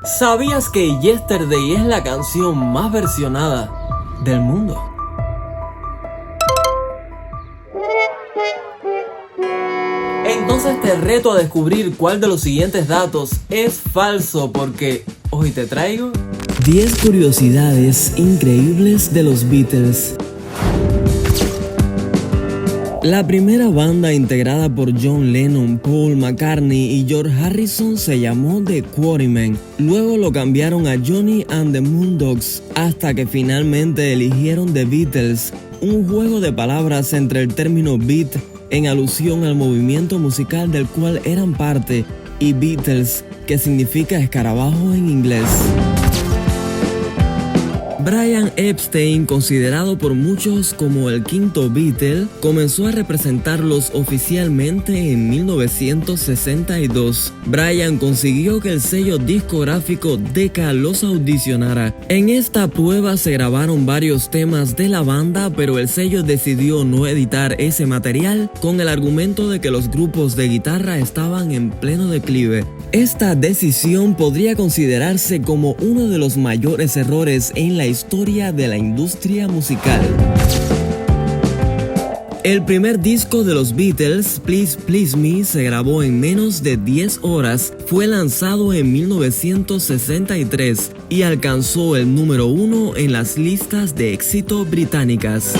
¿Sabías que Yesterday es la canción más versionada del mundo? Entonces te reto a descubrir cuál de los siguientes datos es falso, porque hoy te traigo 10 curiosidades increíbles de los Beatles. La primera banda integrada por John Lennon, Paul McCartney y George Harrison se llamó The Quarrymen. Luego lo cambiaron a Johnny and the Moondogs hasta que finalmente eligieron The Beatles, un juego de palabras entre el término beat, en alusión al movimiento musical del cual eran parte, y Beatles, que significa escarabajo en inglés. Brian Epstein, considerado por muchos como el quinto Beatle, comenzó a representarlos oficialmente en 1962. Brian consiguió que el sello discográfico Decca los audicionara. En esta prueba se grabaron varios temas de la banda, pero el sello decidió no editar ese material con el argumento de que los grupos de guitarra estaban en pleno declive. Esta decisión podría considerarse como uno de los mayores errores en la historia de la industria musical. El primer disco de los Beatles, Please Please Me, se grabó en menos de 10 horas, fue lanzado en 1963 y alcanzó el número 1 en las listas de éxito británicas.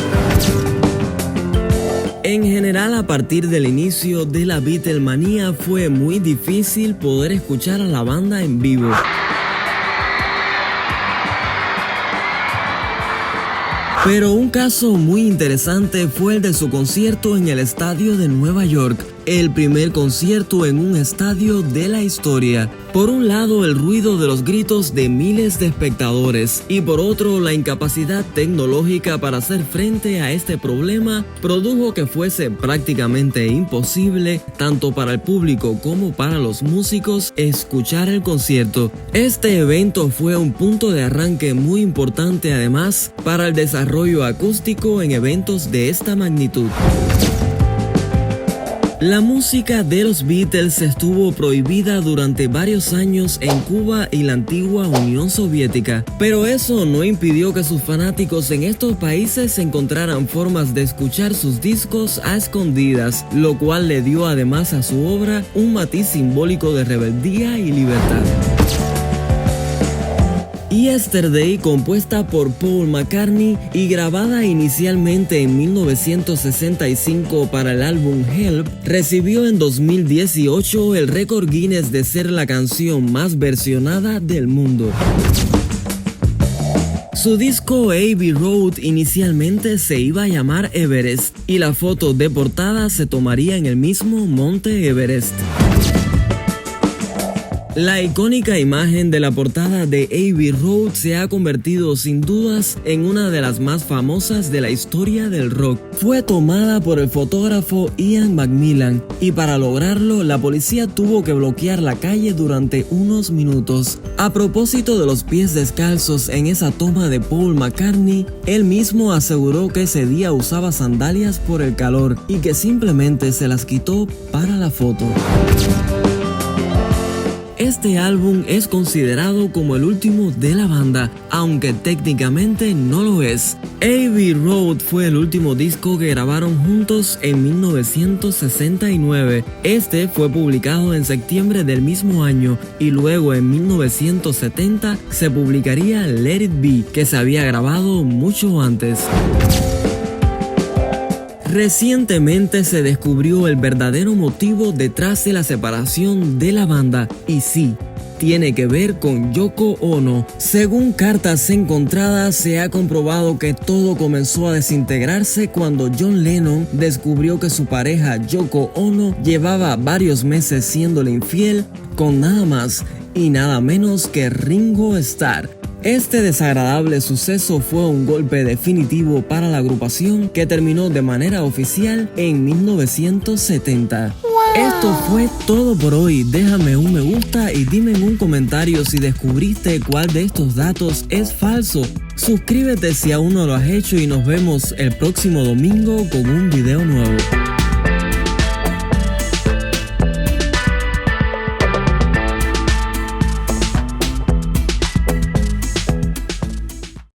En general, a partir del inicio de la Beatlemanía fue muy difícil poder escuchar a la banda en vivo. Pero un caso muy interesante fue el de su concierto en el estadio de Nueva York, el primer concierto en un estadio de la historia. Por un lado, el ruido de los gritos de miles de espectadores y por otro, la incapacidad tecnológica para hacer frente a este problema produjo que fuese prácticamente imposible, tanto para el público como para los músicos, escuchar el concierto. Este evento fue un punto de arranque muy importante además para el desarrollo acústico en eventos de esta magnitud. La música de los Beatles estuvo prohibida durante varios años en Cuba y la antigua Unión Soviética, pero eso no impidió que sus fanáticos en estos países encontraran formas de escuchar sus discos a escondidas, lo cual le dio además a su obra un matiz simbólico de rebeldía y libertad. Yesterday, compuesta por Paul McCartney y grabada inicialmente en 1965 para el álbum Help, recibió en 2018 el récord Guinness de ser la canción más versionada del mundo. Su disco Abbey Road inicialmente se iba a llamar Everest y la foto de portada se tomaría en el mismo monte Everest. La icónica imagen de la portada de Abbey Road se ha convertido sin dudas en una de las más famosas de la historia del rock. Fue tomada por el fotógrafo Ian McMillan y para lograrlo la policía tuvo que bloquear la calle durante unos minutos. A propósito de los pies descalzos en esa toma de Paul McCartney, él mismo aseguró que ese día usaba sandalias por el calor y que simplemente se las quitó para la foto. Este álbum es considerado como el último de la banda, aunque técnicamente no lo es. Abbey Road fue el último disco que grabaron juntos en 1969. Este fue publicado en septiembre del mismo año y luego en 1970 se publicaría Let It Be, que se había grabado mucho antes. Recientemente se descubrió el verdadero motivo detrás de la separación de la banda, y sí, tiene que ver con Yoko Ono. Según cartas encontradas, se ha comprobado que todo comenzó a desintegrarse cuando John Lennon descubrió que su pareja Yoko Ono llevaba varios meses siéndole infiel con nada más y nada menos que Ringo Starr. Este desagradable suceso fue un golpe definitivo para la agrupación que terminó de manera oficial en 1970. Esto fue todo por hoy. Déjame un me gusta y dime en un comentario si descubriste cuál de estos datos es falso. Suscríbete si aún no lo has hecho y nos vemos el próximo domingo con un video nuevo.